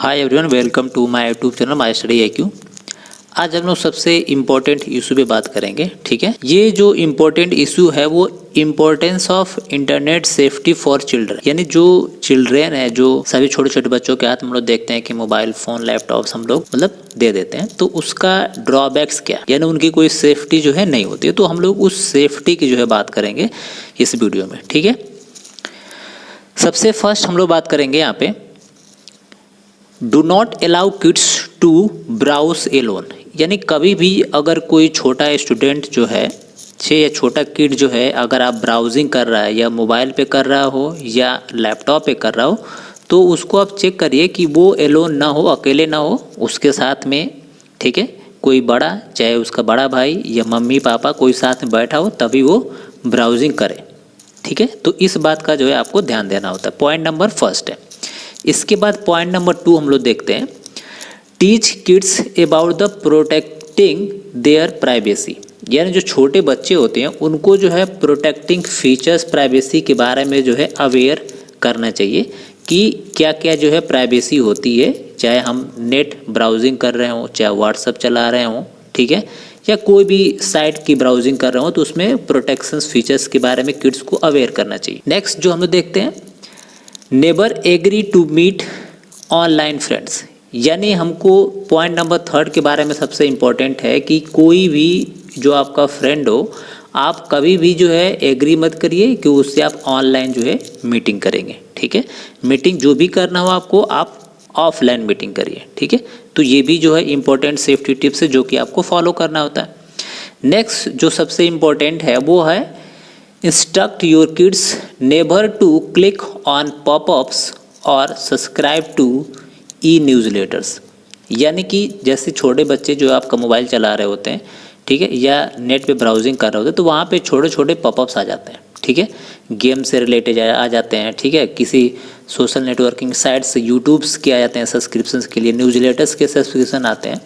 Hi everyone, welcome to my YouTube channel my study IQ। आज हम लोग सबसे इम्पोर्टेंट इशू पे बात करेंगे। ठीक है, ये जो इम्पोर्टेंट इशू है वो importance of internet safety for children, यानी जो चिल्ड्रेन है, जो सभी छोटे छोटे बच्चों के हाथ में हम लोग देखते हैं कि मोबाइल फोन लैपटॉप्स हम लोग मतलब दे देते हैं, तो उसका ड्रॉबैक्स क्या, यानी उनकी कोई सेफ्टी जो है नहीं होती है। तो हम लोग उस सेफ्टी की जो है बात करेंगे इस वीडियो में। ठीक है, सबसे फर्स्ट हम लोग बात करेंगे यहाँ पे do not allow kids to browse alone, यानी कभी भी अगर कोई छोटा स्टूडेंट जो है या छोटा किड जो है, अगर आप ब्राउजिंग कर रहा है या मोबाइल पे कर रहा हो या लैपटॉप पे कर रहा हो, तो उसको आप चेक करिए कि वो एलोन ना हो, अकेले ना हो, उसके साथ में ठीक है कोई बड़ा, चाहे उसका बड़ा भाई या मम्मी पापा कोई साथ में बैठा हो, तभी वो ब्राउजिंग करे। ठीक है, तो इस बात का जो है आपको ध्यान देना होता है। पॉइंट नंबर फर्स्ट है। इसके बाद पॉइंट नंबर 2 हम लोग देखते हैं, teach kids about the protecting there privacy, यानी जो छोटे बच्चे होते हैं उनको जो है प्रोटेक्टिंग फीचर्स प्राइवेसी के बारे में जो है अवेयर करना चाहिए कि क्या क्या जो है प्राइवेसी होती है, चाहे हम नेट ब्राउजिंग कर रहे हों, चाहे व्हाट्सअप चला रहे हों, ठीक है, या कोई भी साइट की ब्राउजिंग कर रहे हो, तो उसमें प्रोटेक्शन फीचर्स के बारे में किड्स को अवेयर करना चाहिए। नेक्स्ट जो हम लोग देखते हैं, never agree to meet online friends, यानी हमको पॉइंट नंबर 3 के बारे में सबसे इम्पोर्टेंट है कि कोई भी जो आपका फ्रेंड हो, आप कभी भी जो है एग्री मत करिए कि उससे आप ऑनलाइन जो है मीटिंग करेंगे। ठीक है, मीटिंग जो भी करना हो आपको, आप ऑफलाइन मीटिंग करिए। ठीक है, तो ये भी जो है इम्पोर्टेंट सेफ्टी टिप्स है जो कि आपको फॉलो करना होता है। नेक्स्ट जो सबसे इम्पोर्टेंट है वो है instruct your kids never to click on popups और सब्सक्राइब टू ई न्यूज़लेटर्स, यानी कि जैसे छोटे बच्चे जो आपका मोबाइल चला रहे होते हैं, ठीक है, या नेट पे ब्राउजिंग कर रहे होते हैं, तो वहाँ पे छोटे छोटे पॉपअप्स आ जाते हैं। ठीक है, गेम से रिलेटेड आ जाते हैं, ठीक है, किसी सोशल नेटवर्किंग साइट से यूट्यूब्स के आ जाते हैं सब्सक्रिप्शन के लिए, न्यूज़लेटर्स के सब्सक्रिप्शन आते हैं,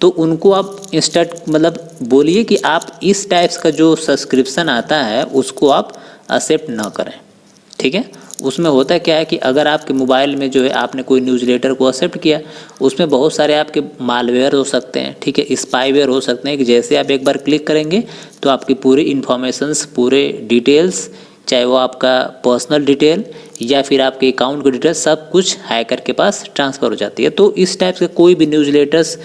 तो उनको आप इंस्टेंट मतलब बोलिए कि आप इस टाइप्स का जो सब्सक्रिप्शन आता है उसको आप एक्सेप्ट ना करें। ठीक है, उसमें होता क्या है कि अगर आपके मोबाइल में जो है आपने कोई न्यूज़लेटर को एक्सेप्ट किया, उसमें बहुत सारे आपके मालवेयर हो सकते हैं, ठीक है, स्पाईवेयर हो सकते हैं कि जैसे आप एक बार क्लिक करेंगे तो आपकी पूरी इन्फॉर्मेशंस, पूरे डिटेल्स, चाहे वो आपका पर्सनल डिटेल या फिर आपके अकाउंट की डिटेल, सब कुछ हैकर के पास ट्रांसफ़र हो जाती है। तो इस टाइप से कोई भी न्यूज़लेटर्स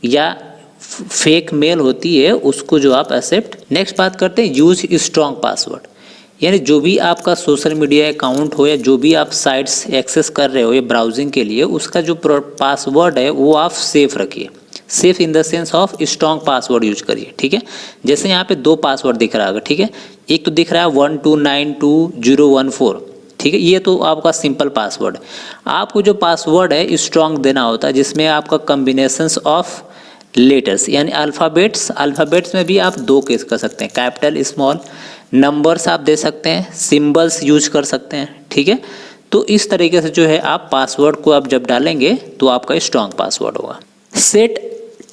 या फेक मेल होती है उसको जो आप एक्सेप्ट। नेक्स्ट बात करते हैं यूज स्ट्रॉन्ग पासवर्ड, यानी जो भी आपका सोशल मीडिया अकाउंट हो या जो भी आप साइट्स एक्सेस कर रहे हो या ब्राउजिंग के लिए, उसका जो पासवर्ड है वो आप सेफ रखिए। Safe in the sense of strong password use करिए। ठीक है, जैसे यहाँ पे 2 पासवर्ड दिख रहा है, ठीक है, एक तो दिख रहा है 12922014, ठीक है, ये तो आपका सिंपल पासवर्ड। आपको जो पासवर्ड है स्ट्रॉन्ग देना होता है, जिसमें आपका कॉम्बिनेशंस ऑफ लेटर्स यानी अल्फ़ाबेट्स में भी आप 2 केस कर सकते हैं, कैपिटल स्मॉल, नंबर्स आप दे सकते हैं, सिंबल्स यूज कर सकते हैं। ठीक है, तो इस तरीके से जो है आप पासवर्ड को आप जब डालेंगे तो आपका स्ट्रॉन्ग पासवर्ड होगा। सेट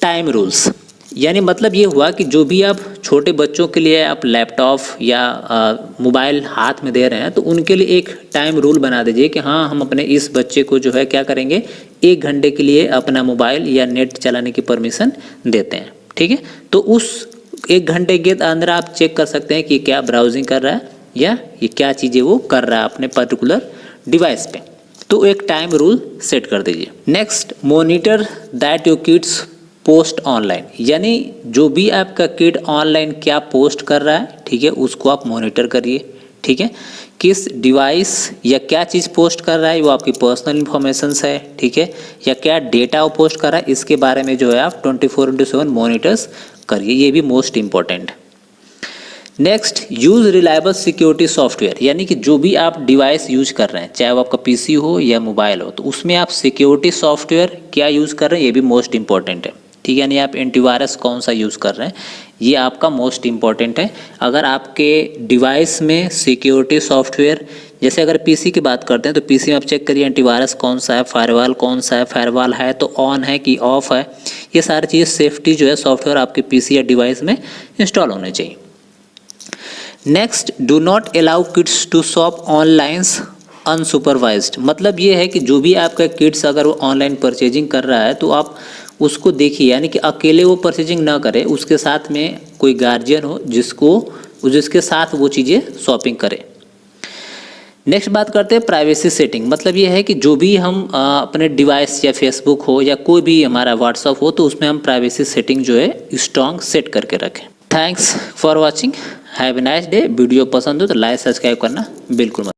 टाइम रूल्स, यानी मतलब ये हुआ कि जो भी आप छोटे बच्चों के लिए आप लैपटॉप या मोबाइल हाथ में दे रहे हैं, तो उनके लिए एक टाइम रूल बना दीजिए कि हाँ, हम अपने इस बच्चे को जो है क्या करेंगे, 1 घंटे के लिए अपना मोबाइल या नेट चलाने की परमिशन देते हैं। ठीक है, तो उस 1 घंटे के अंदर आप चेक कर सकते हैं कि क्या ब्राउजिंग कर रहा है या ये क्या चीज़ें वो कर रहा है अपने पर्टिकुलर डिवाइस पे, तो एक टाइम रूल सेट कर दीजिए। Next, monitor that your kids post online, यानी जो भी आपका किड ऑनलाइन क्या पोस्ट कर रहा है, ठीक है, उसको आप मॉनिटर करिए। ठीक है, किस डिवाइस या क्या चीज़ पोस्ट कर रहा है, वो आपकी पर्सनल इन्फॉर्मेशंस है, ठीक है, या क्या डेटा वो पोस्ट कर रहा है, इसके बारे में जो है आप 24/7 मॉनिटर्स करिए, ये भी most important. Next, use reliable security software, यानी कि जो भी आप डिवाइस यूज कर रहे हैं, चाहे वो आपका पीसी हो या मोबाइल हो, तो उसमें आप सिक्योरिटी सॉफ्टवेयर क्या यूज़ कर रहे हैं, ये भी मोस्ट इंपॉर्टेंट है। ठीक है, यानी आप एंटीवायरस कौन सा यूज़ कर रहे हैं, ये आपका मोस्ट इम्पॉर्टेंट है। अगर आपके डिवाइस में सिक्योरिटी सॉफ्टवेयर, जैसे अगर पीसी की बात करते हैं तो पीसी में आप चेक करिए एंटीवायरस कौन सा है, फायरवॉल कौन सा है, फायरवॉल है तो ऑन है कि ऑफ है, ये सारी चीज़ सेफ्टी जो है सॉफ्टवेयर आपके पीसी या डिवाइस में इंस्टॉल होने चाहिए। Next, do not allow kids to shop online unsupervised, मतलब ये है कि जो भी आपका किड्स अगर वो ऑनलाइन परचेजिंग कर रहा है तो आप उसको देखिए, यानी कि अकेले वो परचेजिंग ना करे, उसके साथ में कोई गार्जियन हो जिसके साथ वो चीज़ें शॉपिंग करे। नेक्स्ट बात करते हैं प्राइवेसी सेटिंग, मतलब ये है कि जो भी हम अपने डिवाइस या फेसबुक हो या कोई भी हमारा व्हाट्सअप हो तो उसमें हम प्राइवेसी सेटिंग जो है स्ट्रॉन्ग सेट करके रखें। Thanks for watching, have a nice day. Video पसंद हो तो लाइक सब्सक्राइब करना बिल्कुल मत